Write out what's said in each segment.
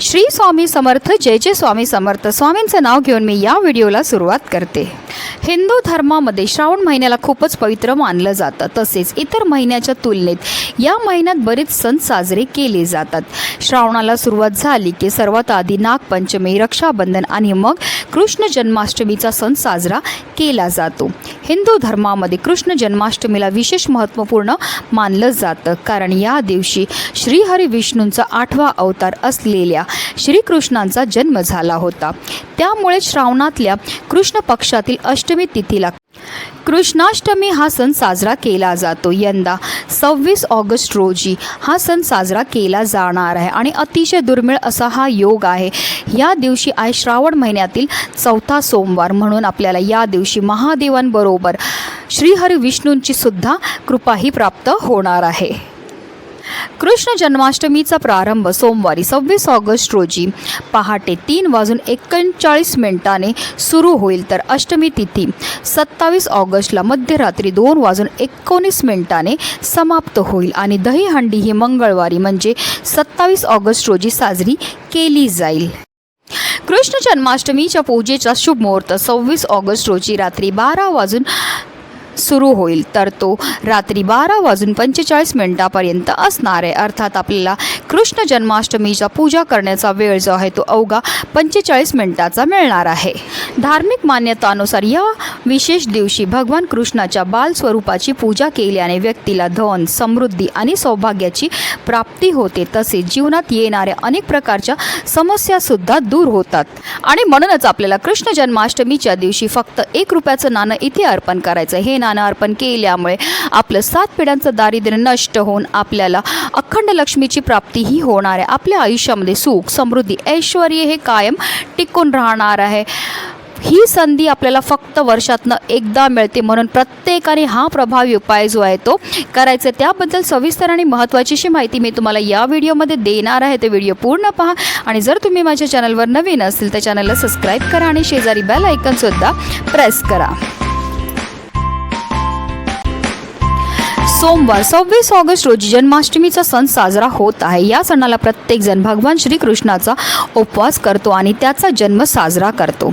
श्री स्वामी समर्थ, जय जय स्वामी समर्थ. स्वामींचं नाव घेऊन मी या व्हिडिओला सुरुवात करते. हिंदू धर्मामध्ये श्रावण महिन्याला खूपच पवित्र मानलं जातं. तसेच इतर महिन्याच्या तुलनेत या महिन्यात बरेच सण साजरे केले जातात. श्रावणाला सुरुवात झाली की सर्वात आधी नागपंचमी, रक्षाबंधन आणि मग कृष्ण जन्माष्टमीचा सण साजरा केला जातो. हिंदू धर्मामध्ये कृष्ण जन्माष्टमीला विशेष महत्त्वपूर्ण मानलं जातं, कारण या दिवशी श्रीहरी विष्णूंचा 8वा अवतार असलेल्या श्रीकृष्णांचा जन्म झाला होता. त्यामुळे श्रावणातल्या कृष्ण पक्षातील अष्टमी तिथीला कृष्णाष्टमी हा सण साजरा केला जातो. यंदा 26 ऑगस्ट रोजी हा सण साजरा केला जाणार आहे आणि अतिशय दुर्मिळ असा हा योग आहे. या दिवशी आहे श्रावण महिन्यातील 4था सोमवार, म्हणून आपल्याला या दिवशी महादेवांबरोबर श्रीहरी विष्णूंची सुद्धा कृपाही प्राप्त होणार आहे. कृष्ण जन्माष्टमीचा प्रारंभ सोमवारी 26 ऑगस्ट रोजी पहाटे 3:39 सुरू होईल, तर अष्टमी तिथी 27 ऑगस्टला मध्यरात्री 2:19 समाप्त होईल आणि दहीहंडी ही मंगळवारी म्हणजे 27 ऑगस्ट रोजी साजरी केली जाईल. कृष्ण जन्माष्टमीच्या पूजेचा शुभ मुहूर्त 26 ऑगस्ट रोजी रात्री 12 वाजून सुरू होईल, तर तो रात्री 12:45 असणार आहे. अर्थात आपल्याला कृष्ण जन्माष्टमीच्या पूजा करण्याचा वेळ जो आहे तो अवघा 45 मिनिटाचा मिळणार आहे. धार्मिक मान्यतानुसार या विशेष दिवशी भगवान कृष्णाच्या बाल स्वरूपाची पूजा केल्याने व्यक्तीला धन, समृद्धी आणि सौभाग्याची प्राप्ती होते. तसेच जीवनात येणाऱ्या अनेक प्रकारच्या समस्यासुद्धा दूर होतात आणि म्हणूनच आपल्याला कृष्ण जन्माष्टमीच्या दिवशी फक्त 1 रुपयाचं नाणं इथे अर्पण करायचं. हे नाणं अर्पण केल्यामुळे आपलं 7 पिढ्यांचं दारिद्र्य नष्ट होऊन आपल्याला अखंड लक्ष्मीची प्राप्तीही होणार आहे. आपल्या आयुष्यामध्ये सुख, समृद्धी, ऐश्वर्य हे कायम टिकून राहणार आहे. ही संधी आपल्याला फक्त वर्षातनं एकदा मिळते, म्हणून प्रत्येकाने हा प्रभावी उपाय जो आहे तो करायचा. त्याबद्दल सविस्तर आणि महत्त्वाची अशी माहिती मी तुम्हाला या व्हिडिओमध्ये देणार आहे. ते व्हिडिओ पूर्ण पहा आणि जर तुम्ही माझ्या चॅनलवर नवीन असेल तर चॅनलला सबस्क्राईब करा आणि शेजारी बेल आयकॉनसुद्धा प्रेस करा. सोमवार 26 ऑगस्ट रोजी जन्माष्टमीचा सण साजरा होत आहे. या सणाला प्रत्येकजण भगवान श्रीकृष्णाचा उपवास करतो आणि त्याचा जन्म साजरा करतो.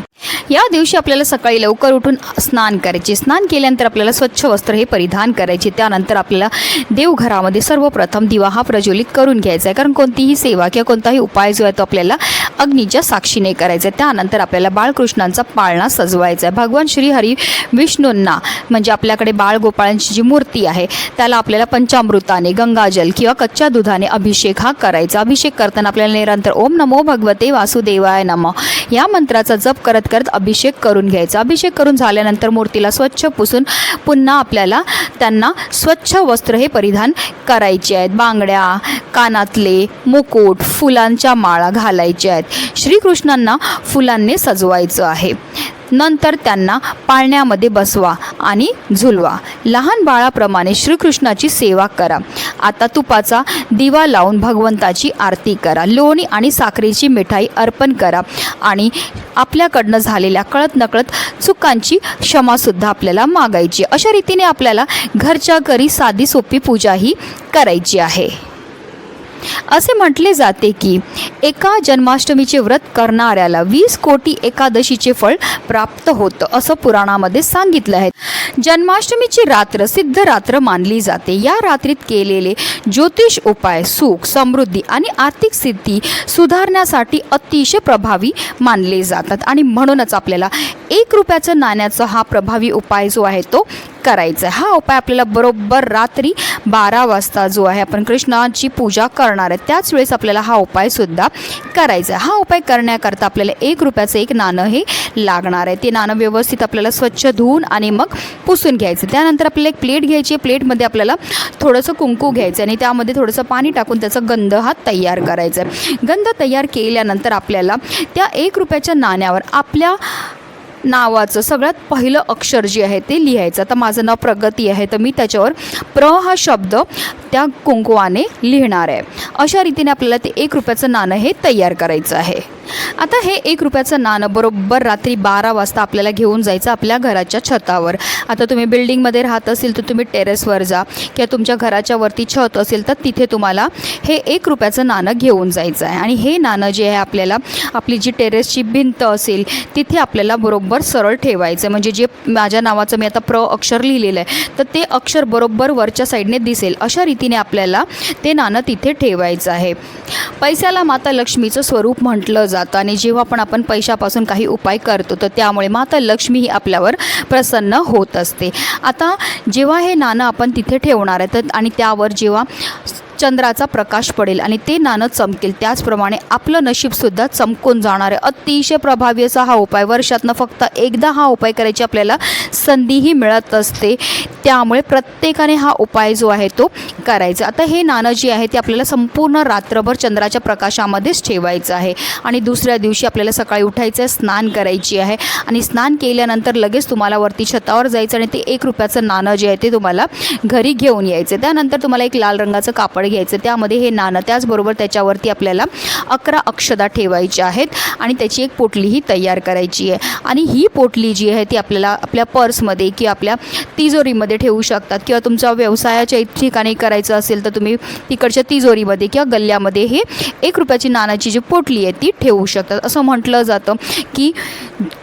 या दिवशी आपल्याला सकाळी लवकर उठून स्नान करायचे. स्नान केल्यानंतर आपल्याला स्वच्छ वस्त्र हे परिधान करायचे. त्यानंतर आपल्याला देवघरामध्ये सर्वप्रथम दिवा हा प्रज्वलित करून घ्यायचा आहे, कारण कोणतीही सेवा किंवा कोणताही उपाय जो आहे तो आपल्याला अग्नीच्या साक्षीने करायचा आहे. त्यानंतर आपल्याला बाळकृष्णांचा पाळणा सजवायचा आहे. भगवान श्रीहरी विष्णूंना म्हणजे आपल्याकडे बाळगोपाळांची जी मूर्ती आहे त्याला आपल्याला पंचामृताने, गंगाजल किंवा कच्च्या दुधाने अभिषेक हा करायचा. अभिषेक करताना आपल्याला निरंतर ओम नमो भगवते वासुदेवाय नमः या मंत्राचा जप करत करत अभिषेक करून घ्यायचा. अभिषेक करून झाल्यानंतर मूर्तीला स्वच्छ पुसून पुन्हा आपल्याला त्यांना स्वच्छ वस्त्र हे परिधान करायचे आहेत. बांगड्या, कानातले, मुकुट, फुलांच्या माळा घालायच्या आहेत. श्रीकृष्णांना फुलांनी सजवायचं आहे. नंतर त्यांना पाळण्यामध्ये बसवा आणि झुलवा. लहान बाळाप्रमाणे श्रीकृष्णाची सेवा करा. आता तुपाचा दिवा लावून भगवंताची आरती करा. लोणी आणि साखरेची मिठाई अर्पण करा आणि आपल्याकडनं झालेल्या कळत नकळत चुकांची क्षमासुद्धा आपल्याला मागायची. अशा रीतीने आपल्याला घरच्या घरी साधी सोपी पूजाही करायची आहे. असे म्हटले जाते की एका जन्माष्टमीचे व्रत करणाऱ्याला 20 कोटी एकादशीचे फळ प्राप्त होतं, असं पुराणामध्ये सांगितलं आहे. जन्माष्टमीची रात्र सिद्ध रात्र मानली जाते. या रात्रीत केलेले ज्योतिष उपाय सुख, समृद्धी आणि आर्थिक स्थिती सुधारण्यासाठी अतिशय प्रभावी मानले जातात आणि म्हणूनच आपल्याला 1 रुपयाचं नाण्याचा हा प्रभावी उपाय जो आहे तो करायचा आहे. हा उपाय आपल्याला बरोबर रात्री 12 वाजता जो आहे आपण कृष्णाची पूजा करणार आहे त्याच वेळेस आपल्याला हा उपाय सुद्धा करायचा आहे. हा उपाय करण्याकरता आपल्याला 1 रुपयाचं एक नाणं हे लागणार आहे. ते नाणं व्यवस्थित आपल्याला स्वच्छ धुवून आणि मग पुसून घ्यायचं. त्यानंतर आपल्याला एक प्लेट घ्यायची. प्लेटमध्ये आपल्याला थोडंसं कुंकू घ्यायचं आणि त्यामध्ये थोडंसं पाणी टाकून त्याचा गंध हा तयार करायचा आहे. गंध तयार केल्यानंतर आपल्याला त्या 1 रुपयाच्या नाण्यावर आपल्या नावाचं सगळ्यात पहिलं अक्षर जे आहे ते लिहायचं. आता माझं नाव प्रगती आहे तर मी त्याच्यावर प्र हा शब्द त्या कुंकवाने लिहिणार आहे. अशा रीतीने आपल्याला ते 1 रुपयाचं नाणं हे तयार करायचं आहे. आता हे 1 रुपयाचं नाणं बरोबर रात्री 12 वाजता आपल्याला घेऊन जायचं आपल्या घराच्या छतावर. आता तुम्ही बिल्डिंगमध्ये राहत असेल तर तुम्ही टेरेसवर जा किंवा तुमच्या घराच्या वरती छत असेल तर तिथे तुम्हाला हे 1 रुपयाचं नाणं घेऊन जायचं आहे. आणि हे नाणं जे आहे आपल्याला आपली जी टेरेसची भिंत असेल तिथे आपल्याला बरोबर सरळ ठेवायचं आहे. म्हणजे जे माझ्या नावाचं मी आता प्र अक्षर लिहिलेलं आहे तर ते अक्षर बरोबर वरच्या साईडने दिसेल अशा रीतीने आपल्याला ते नाणं तिथे ठेवायचं आहे. पैशाला माता लक्ष्मीचं स्वरूप म्हटलं जातं आणि जेव्हा पण आपण पैशापासून काही उपाय करतो तर त्यामुळे माता लक्ष्मी ही आपल्यावर प्रसन्न होत असते. आता जेव्हा हे नाणं आपण तिथे ठेवणार आहे तर आणि त्यावर जेव्हा चंद्राचा प्रकाश पडेल आणि ते नाणं चमकेल त्याचप्रमाणे आपलं नशीबसुद्धा चमकून जाणार आहे. अतिशय प्रभावी असा हा उपाय. वर्षातनं फक्त एकदा हा उपाय करायची आपल्याला संधीही मिळत असते. त्यामुळे प्रत्येकाने हा उपाय जो आहे तो करायचा. आता हे नाणं जे आहे ते आपल्याला संपूर्ण रात्रभर चंद्राच्या प्रकाशामध्येच ठेवायचं आहे आणि दुसऱ्या दिवशी आपल्याला सकाळी उठायचं आहे, स्नान करायची आहे आणि स्नान केल्यानंतर लगेच तुम्हाला वरती छतावर जायचं आणि ते 1 रुपयाचं नाणं जे आहे ते तुम्हाला घरी घेऊन यायचं. त्यानंतर तुम्हाला एक लाल रंगाचं कापड घ्यायचं, त्यामध्ये हे नाणं त्याचबरोबर त्याच्यावरती आपल्याला 11 अक्षता ठेवायच्या आहेत आणि त्याची एक पोटलीही तयार करायची आहे. आणि ही पोटली जी आहे ती आपल्याला आपल्या पर्समध्ये किंवा आपल्या तिजोरीमध्ये ठेवू शकतात किंवा तुमचा व्यवसायाच्या ठिकाणी करायचं असेल तर तुम्ही तिकडच्या तिजोरीमध्ये किंवा गल्ल्यामध्ये हे 1 रुपयाची नाण्याची जी पोटली आहे ती ठेवू शकतात. असं म्हटलं जातं की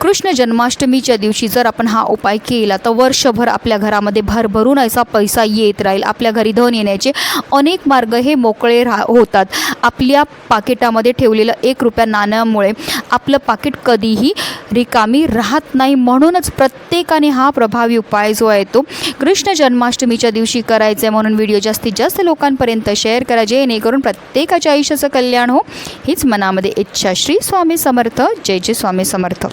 कृष्ण जन्माष्टमीच्या दिवशी जर आपण हा उपाय केला तर वर्षभर आपल्या घरामध्ये भरभरून असा पैसा येत राहील. आपल्या घरी धन येण्याचे अनेक मार्ग हे मोकळे होतात. आपल्या पाकिटामध्ये ठेवलेलं 1 रुपया नाण्यामुळे आपलं पाकिट कधीही रिकामी राहत नाही. म्हणूनच प्रत्येकाने हा प्रभावी उपाय जो आहे तो कृष्ण जन्माष्टमीच्या दिवशी करायचा आहे. म्हणून व्हिडिओ जास्तीत जास्त लोकांपर्यंत शेअर करा जेणेकरून प्रत्येकाच्या आयुष्याचं कल्याण हो हीच मनामध्ये इच्छा. श्री स्वामी समर्थ. जय जय स्वामी समर्थ.